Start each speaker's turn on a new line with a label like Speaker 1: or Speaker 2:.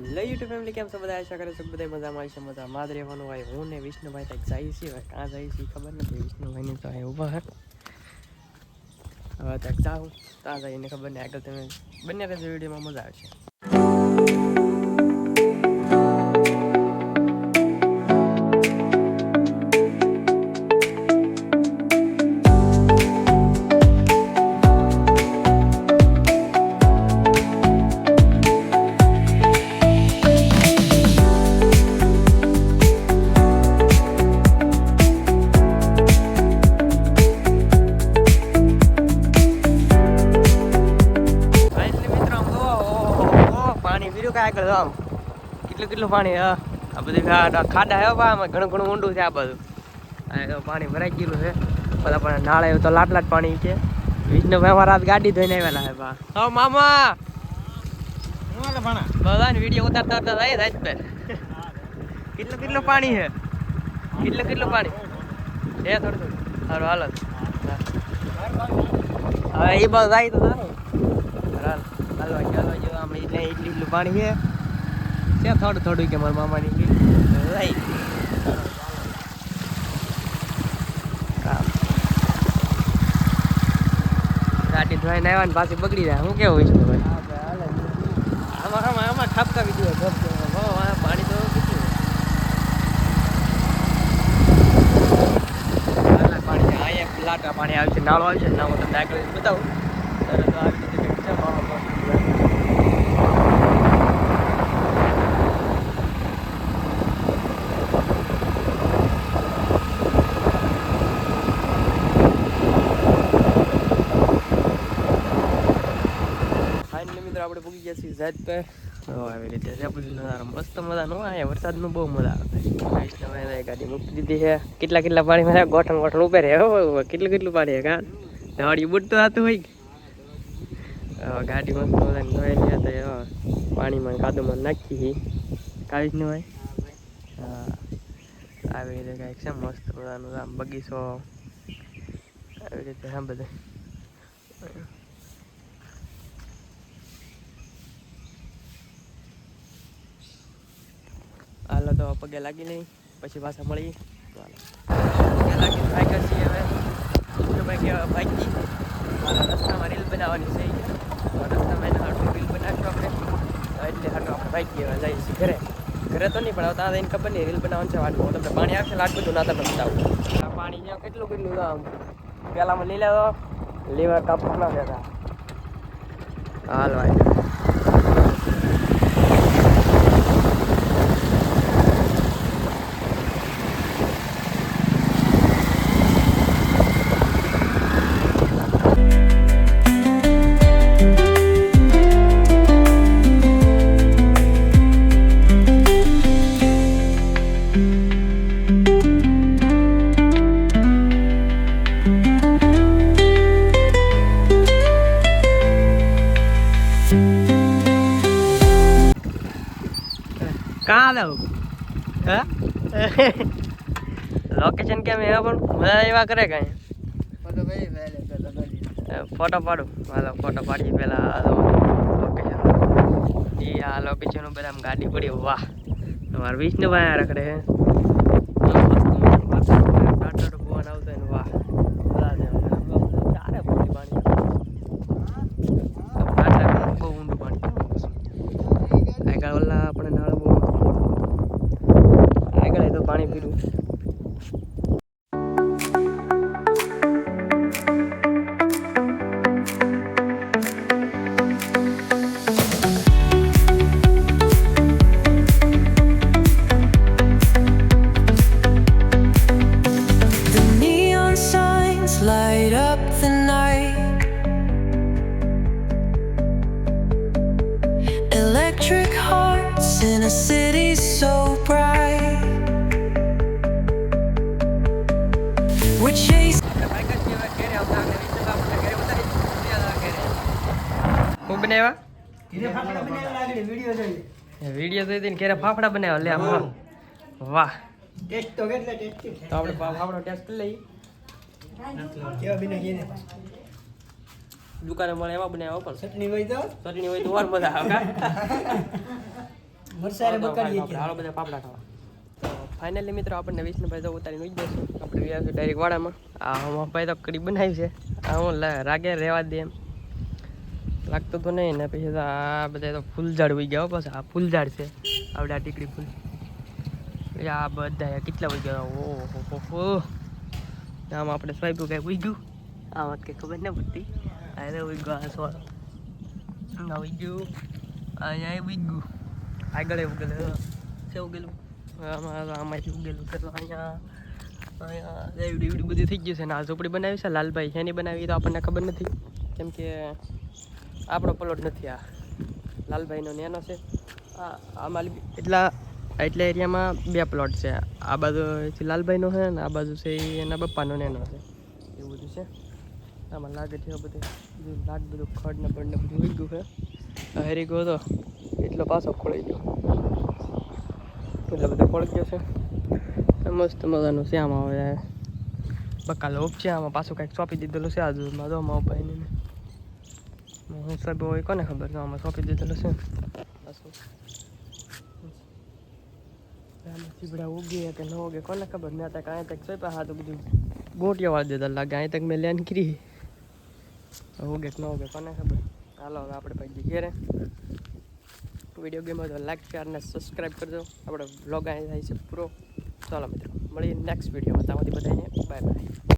Speaker 1: YouTube family કેમ છો બધા? આશા કરે છે બધા મજામાં હશે. મજામાં જ રહેવાનું હોય. હું ને વિષ્ણુભાઈ તક જાય છે, ક્યાં જાય છે ખબર નથી. વિષ્ણુભાઈને તો અહીં ઊભા હે. હવે તક જાઉં ત્યાં જઈને ખબર નહીં. આગળ તમે બંને રહેજો, વિડીયોમાં મજા આવશે. આગળ આમ કેટલું પાણી આ બધી ખાડા હે આમાં ઘણું ઊંડું છે. આ બધું પાણી ભરાઈ ગયેલું છે. બધા પણ નાળે તો લાટ પાણી છે. વિષ્ણુભાઈ અમારા ગાડી ધોઈને આવેલા છે. હા મામા બધા ને વિડીયો ઉતારતા જાય રાત પર. કેટલું પાણી છે? કેટલું પાણી છે? થોડું સારું હાલ હવે એ બસ જાય તો હાલવા જો આમ એટલું પાણી છે. થોડું કે મારા મામાની ગાડી ધોઈને આવ્યા ને પાછી બગડી જાય. હું કેવું છે ભાઈ? આમાં ઠપકાવી દો પાણી તો કેટલું પાણી અહીંયા લાટા પાણી આવે છે, નાળો આવે છે. ના હું તમને આગળ બતાવું. તરત આવી રીતે છે. આપણે પૂગી ગયા છીએ ઝાડ પર. આવી રીતે છે બધું નજારો મસ્ત મજાનો. અહીંયા વરસાદનું બહુ મજા આવે. ગાડી મૂકી દીધી છે. કેટલા પાણીમાં ગોઠણ ઉભે રહે. કેટલું પાણી છે કાં ધાડી બુડતું થતું હોય. ગાડી મસ્ત મજાની ધોયેલી હતા. પાણીમાં કાદુમાં નાખી કાઢી જ ન હોય. હા આવી રીતે કાંઈક છે મસ્ત મજાનું આમ બગીચો. આવી રીતે હા બધું હાલો તો પગે લાગી નહીં, પછી પાછા મળી. પગે લાગીને ભાગ્યા છીએ હવે. ભાગી રસ્તામાં રીલ બનાવવાની છે. રસ્તામાં એને હાટું રીલ બનાવીશું આપણે. એટલે હાટું આપણે ભાગી જઈએ છીએ ઘરે તો નહીં પણ ત્યાં જઈને ખબર નહીં રીલ બનાવવાનું છે. વાટું હું તમને પાણી આવશે લાટ બધું ના તમને બતાવું. આ પાણી છે કેટલું આમ પેલામાં લઈ લેતો લીવર કાપવા ના દેતા. હાલ ભાઈ कहाँ जाओ? लोकेशन क्या में अपन मजा एवा करे कहीं फोटो पाड़ो हालो फोटो पाड़ी पेला लोकेशन ये आ लोकेशन पर हम गाड़ी पड़ी. वाह हमारे विष्णुभाई रखड़े हैं. वाह આપણે નાળું આગળ તો પાણી પીરું.
Speaker 2: In a city so bright, we're chasing.
Speaker 1: Video જોઈ ઘેરે ફાફડા બનાવ્યા. લે વાહ ટેસ્ટ તો કેટલા ટેસ્ટી. તો આપણે ફાફડો ટેસ્ટ કરી લઈએ. કેવા બને ઘેરે દુકાને મળે એવા બનાવ્યા. પણ ચટણી હોય તો વાર મજા આવે. હાલો બધા પાપડા ખાવા. તો ફાઇનલી મિત્રો આપણને વિષ્ણુભાઈ તો ઉતારીને ઉઈ જશું. આપણે ગયા છું ડાયરેક્ટ વાડામાં. આ ભાઈ તો કડી બનાવી છે. આ હું રાગે રહેવા દે એમ લાગતું તો નહીં ને પછી તો આ બધા તો ફૂલઝાડ ઉઈ ગયા. બસ આ ફૂલઝાડ છે આપણે આ ટીકડી ફૂલ. આ બધા કેટલા ઉઈ ગયા. ઓહો આમાં આપણે સ્વાઈપ કંઈક ઉઈ ગયું. આમાં કંઈ ખબર ન પડતી. અરે ઉઈ ગયો આ સોળ ના ઉઈ ગયું. અહીંયા ઉઈ ગયું. આગળ ઉગેલું છે ઉગેલું. આમાંથી ઉગેલું છે તો અહીંયા એવડી બધું થઈ ગયું છે ને. આ ઝૂંપડી બનાવી છે લાલભાઈ એની બનાવી તો આપણને ખબર નથી કેમ કે આપણો પ્લોટ નથી. આ લાલભાઈનો નેનો છે. આમાં એટલા એરિયામાં 2 પ્લોટ છે. આ બાજુ લાલભાઈનો છે ને આ બાજુ છે એના પપ્પાનો નેનો છે. એવું બધું છે. આમાં લાગે છે બધું ખડ ને બળ ને બધું ઉઈ ગયું છે. હેરી ગયો તો એટલો પાછો ખોળી ગયો. એટલે બધો ખોળી ગયો છે. મસ્ત મજાનું છે. આમાં હવે બકાલો ઉપ છે. આમાં પાછું કંઈક સોંપી દીધેલું છે. આજુમાં તો અમારા ભાઈને હું સાહેબ હોય કોને ખબર તો આમાં સોંપી દીધેલું છે. પાછું ચીબડા ઉગે કે ન ઉગે કોને ખબર. મેં તક અહીં તક સોંપ્યા હા તો બધું ગોટિયા વાળી દેતા લાગે. અહીં તક મેં લેન કરી ઉગે કે ન ઉગે કોને ખબર. હાલો હવે આપણે ભાઈ ઘેરે. વિડીયો ગેમ હોય તો લાઈક શેર અને સબસ્ક્રાઈબ કરજો. આપણે વ્લોગ અહીં થાય છે પૂરો. ચાલો મિત્રો મળીએ નેક્સ્ટ વિડીયોમાં. તમારી બધાને બાય બાય.